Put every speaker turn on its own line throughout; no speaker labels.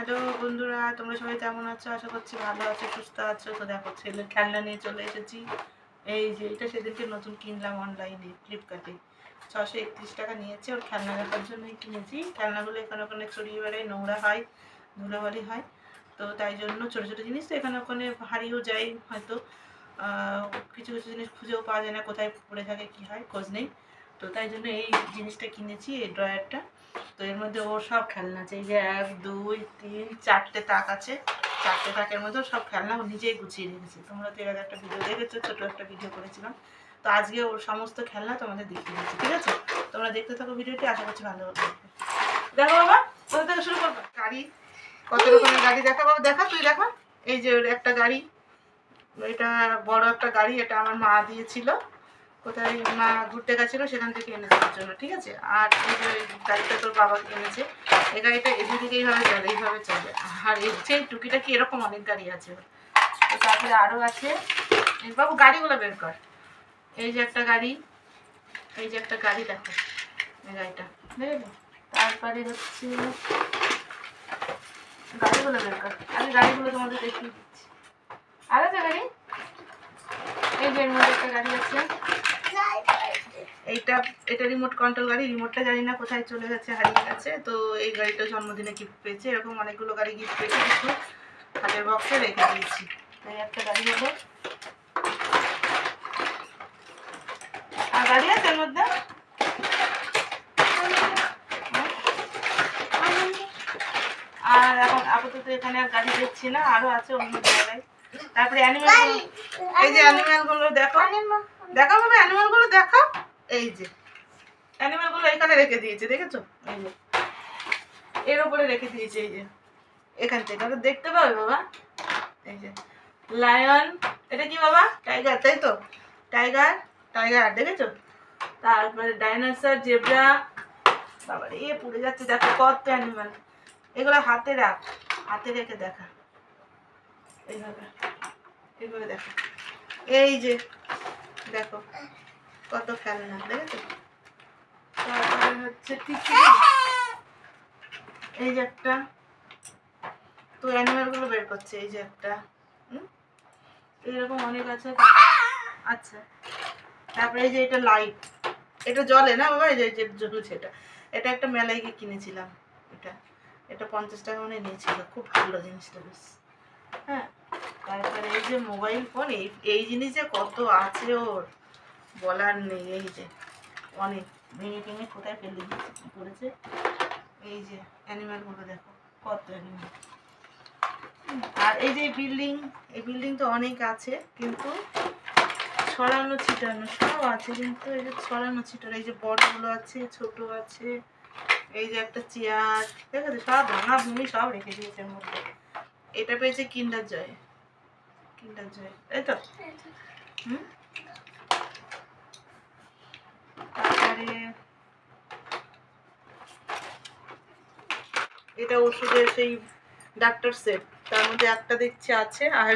Hello বন্ধুরা, তোমরা সবাই কেমন আছো? আশা করছি ভালো আছো, সুস্থ আছো। তো দেখো, ছেলের খেলনা নিয়ে চলে এসেছি। এই যে এটা সেদিনকে নতুন কিনলাম অনলাইনে, ফ্লিপকার্টে। 631 টাকা নিয়েছে, ওর খেলনা রাখার জন্যই কিনেছি। খেলনাগুলো এখানে ওখানে ছড়িয়ে বেড়ায়, নোংরা হয়, ধুলোবালি হয়। তো তাই জন্য ছোটো ছোটো জিনিস তো এখানে ওখানে হারিয়েও যায় হয়তো। কিছু কিছু জিনিস খুঁজেও পাওয়া যায় না, কোথায় পড়ে থাকে কী হয় খোঁজ নেই। তো তাই জন্য এই জিনিসটা কিনেছি, এই ড্রয়ারটা। তো এর মধ্যে ওর সব খেলনা আছে। এই যে 1 2 3 4টে তাক আছে। 4টে তাকের মধ্যে সব খেলনা ও নিজেই গুছিয়ে রেখেছে। তোমরা তো এর আগে একটা ভিডিও দেখেছো, ছোটো একটা ভিডিও করেছিলাম। তো আজকে ওর সমস্ত খেলনা তোমাদের দেখিয়ে দিচ্ছি, ঠিক আছে? তোমরা দেখতে থাকো ভিডিওটি, আশা করছি ভালো লাগবে। দেখো বাবা, কোথা থেকে শুরু করবো? গাড়ি, কত রকমের গাড়ি দেখা বাবা, দেখা তুই দেখা। এই যে ওর একটা গাড়ি, এটা বড় একটা গাড়ি, এটা আমার মা দিয়েছিল। কোথায় মা ঘুরতে গেছিলো, সেখান থেকে এনেছে ওর জন্য, ঠিক আছে? আর এই যে গাড়িটা তোর বাবা এনেছে। এই গাড়িটা এদিকে এইভাবে চলে, এইভাবে চলে। আর এর যে টুকিটাকি এরকম অনেক গাড়ি আছে। তো তারপরে আরও আছে। বাবু গাড়িগুলো বের কর। এই যে একটা গাড়ি, এই যে একটা গাড়ি দেখো, এই গাড়িটা দেখো। তারপরে হচ্ছে গাড়িগুলো বের কর। আমি গাড়িগুলো তোমাদের দেখিয়ে দিচ্ছি। আর আছে গাড়ি, এই যে এর মধ্যে একটা গাড়ি আছে। এইটা, এটা রিমোট কন্ট্রোল গাড়ি। রিমোটটা জানি না কোথায় চলে গেছে, হারিয়ে গেছে। তো এই গাড়িটা জন্মদিনে গিফট পেয়েছে। এরকম অনেকগুলো গাড়ি গিফট পেয়েছে, কিছু হাতের বক্সে রেখে দিয়েছি। এই একটা গাড়ি হলো। আর গাড়ি আছে এর মধ্যে। আর এখন আপাতত এখানে আর গাড়ি দেখছি না, আরো আছে অন্য জায়গায়। তারপরে অ্যানিমেল, এই যে অ্যানিমেল গুলো দেখো, দেখো বাবা অ্যানিমেল গুলো দেখো। এই যে অ্যানিমেল গুলো এখানে রেখে দিয়েছে, দেখেছো? এই যে এর উপরে রেখে দিয়েছে, এই যে এখান থেকে দেখতে পাবে বাবা। এই যে লায়ন, এটা কি বাবা? টাইগার, তাই তো? টাইগার, টাইগার দেখেছো? তারপরে ডাইনোসর, জেব্রা। বাবা রে পুড়ে যাচ্ছে, দেখো কত অ্যানিমাল। এগুলো হাতে রাখ, হাতে রেখে দেখা, এইভাবে এইভাবে দেখো। এই যে দেখো কত খেলনা, দেখেছো? তারপরে হচ্ছে টিকটিকি, এই যে একটা। তো অ্যানিমাল গুলো বের করছে, এই যে একটা। এইরকম অনেক আছে। আচ্ছা, তারপরে এই যে এটা লাইট, এটা জ্বলে না বাবা, এই যে জ্বলছে। এটা এটা একটা মেলায় গিয়ে কিনেছিলাম। এটা এটা 50 টাকা মানে নিয়েছিল, খুব ভালো জিনিসটা বেশ। হ্যাঁ, তারপরে এই যে মোবাইল ফোন, এই এই জিনিস যে কত আছে ওর, বলার নেই। এই যে অনেক ভেঙে ভেঙে কোথায় ফেলে দিয়েছে, কি করেছে। এই যে অ্যানিমালগুলো দেখো, কত অ্যানিমাল। আর এই যে বিল্ডিং, এই বিল্ডিং তো অনেক আছে, কিন্তু ছড়ানো ছিটানো সব আছে। কিন্তু এই যে ছড়ানো ছিটানো, এই যে বড়গুলো আছে, ছোট আছে। এই যে একটা চেয়ার, ঠিক আছে? সব ভাঙা ভূমি সব রেখে দিয়েছে এর মধ্যে। এটা পেয়েছে কিন্ডার জয়, কিন্ডার জয়, তাই তো? হুম। তারপরে এটা ওষুধের সেই ডাক্তার সেট, তার মধ্যে একটা দেখছি আছে। আর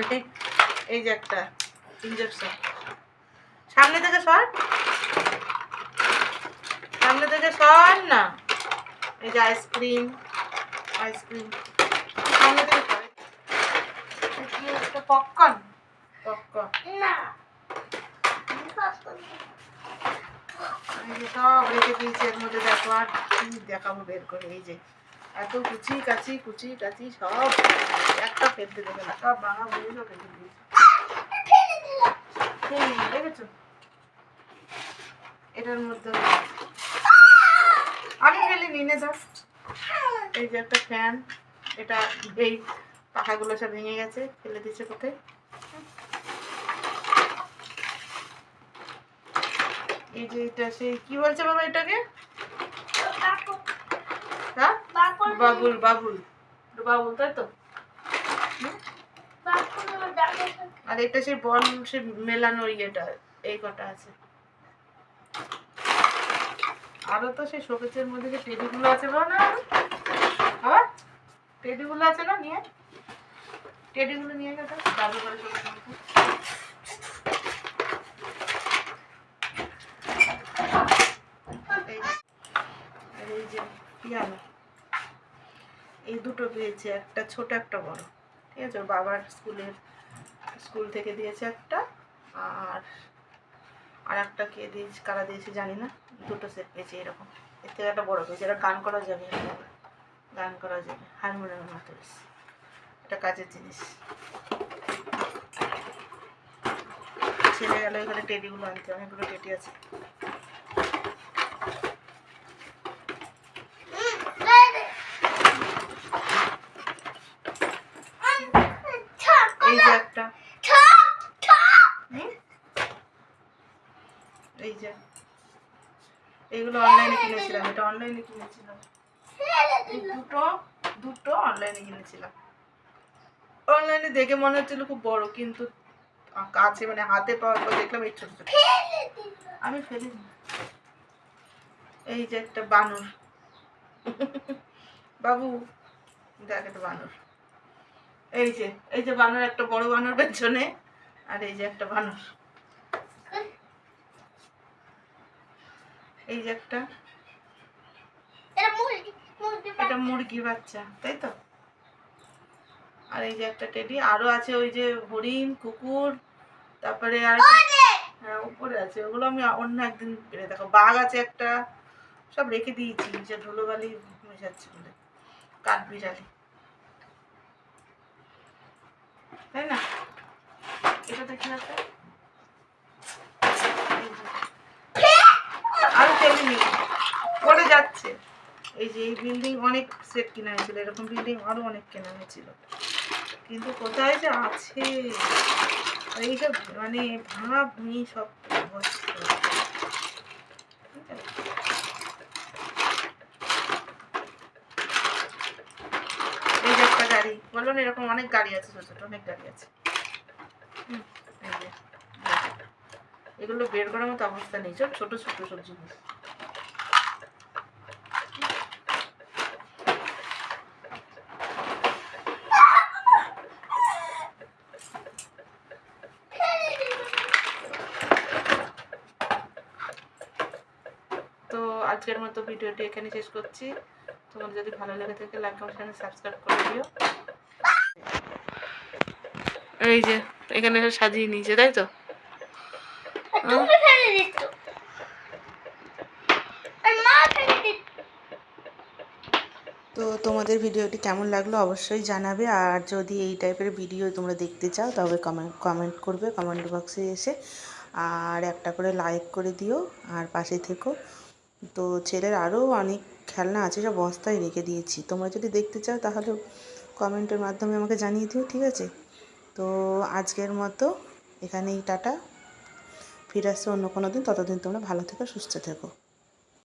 এই যে একটা ইঞ্জেকশন। সামনে থেকে সর, সামনে থেকে সর না। এই যে আইসক্রিম, আইসক্রিম সামনে থেকে সর। কি একটা পপকর্ন, পপকর্ন না, এই যে সব রেখে দিয়েছে এর মধ্যে। দেখো আর কি দেখাবো বের করে। এই যে এত কুচি কাচি, কুচি কাচি সব, একটা ফেলতে দেবে না, সব ভাঙা ভুঙি সব রেখে দিয়েছে। দেখেছো? এটার মধ্যে আমি ফেলে নিয়ে ধর। এই যে একটা ফ্যান, এটা এই পাখাগুলো সব ভেঙে গেছে, ফেলে দিয়েছে কোথায়। এই যে এটা সেই কি বলছে বাবা এটাকে? হ্যাঁ, বাবুল, বাবুল, বাবুল, তাই তো? আর এটা সেই বল, সে মেলানো ইয়েটা, এই কটা আছে। আরো তো সেই শোকেসের মধ্যে যে টেডিগুলো আছে বলো না, আবার টেডিগুলো আছে না, নিয়ে টেডিগুলো নিয়ে গেছে দাদু ঘরে শোকেসের মধ্যে। এই যে পিয়ানো, এই দুটো পেয়েছি, একটা ছোট একটা বড়, ঠিক আছে। ওর বাবার স্কুল থেকে দিয়েছে একটা, আর একটা কে দিয়েছে, কারা দিয়েছে জানি না। দুটো সেট পেয়েছি এরকম। এর থেকে একটা বড় পেয়েছি, এটা গান করা যাবে, গান করা যাবে হারমোনিয়ামের মতো। এটা কাজের জিনিস। ছেলে গেল এখানে টেডিগুলো আনতে, অনেকগুলো টেডি আছে। এই যে একটা, এই যে এইগুলো অনলাইনে কিনেছিলাম, এটা অনলাইনে কিনেছিলাম, দুটো অনলাইনে কিনেছিলাম। অনলাইনে দেখে মনে হচ্ছিল খুব বড়, কিন্তু কাছে মানে হাতে পাওয়ার পর দেখলাম এই ছোট ছোট। আমি ফেলি। এই যে একটা বানর, বাবু দেখ একটা বানর। এই যে বানর, একটা বড় বানর পেছনে, আর এই যে একটা বানর। এই যে একটা, এটা মুরগির বাচ্চা, তাই তো। আর এই যে একটা টেডি, আরো আছে ওই যে হরিণ, কুকুর, তারপরে আর হ্যাঁ উপরে আছে, ওগুলো আমি অন্য একদিন পেরে দেখো। বাঘ আছে একটা, সব রেখে দিয়েছি, যে ধুলোবালি মেশাচ্ছে বলে। কাঠ বিড়ালি, তাই না। এটা দেখে আছে, আরো টেবিল পড়ে যাচ্ছে। এই যে এই বিল্ডিং অনেক সেট কেনা হয়েছিল, এরকম বিল্ডিং আরো অনেক কেনা হয়েছিল, কিন্তু কোথায় যে আছে এইসব মানে ভাঙা ভুঙি সব অবস্থা। এই যে একটা গাড়ি, বললো না এরকম অনেক গাড়ি আছে, ছোট ছোট অনেক গাড়ি আছে। এগুলো বের করার মতো অবস্থা নেই, সব ছোট ছোট সবজিগুলো। তো আজকের মতো ভিডিওটি এখানে শেষ করছি। তোমার যদি ভালো লাগে থাকে লাইক কমেন্ট চ্যানেল সাবস্ক্রাইব করে দিও। এই যে এখানে সাজিয়ে নিয়েছে, তাই তো। তো তোমাদের ভিডিওটি কেমন লাগলো অবশ্যই জানাবে। আর যদি এই টাইপের ভিডিও তোমরা দেখতে চাও তবে কমেন্ট করবে কমেন্ট বক্সে এসে, আর একটা করে লাইক করে দিও, আর পাশে থেকো। তো ছেলের আরও অনেক খেলনা আছে, সব বস্তায় রেখে দিয়েছি, তোমরা যদি দেখতে চাও তাহলে কমেন্টের মাধ্যমে আমাকে জানিয়ে দিও, ঠিক আছে। তো আজকের মতো এখানেই টাটা, ফিরে আসছে অন্য কোনো দিন। ততদিন তোমরা ভালো থেকো, সুস্থ থেকো।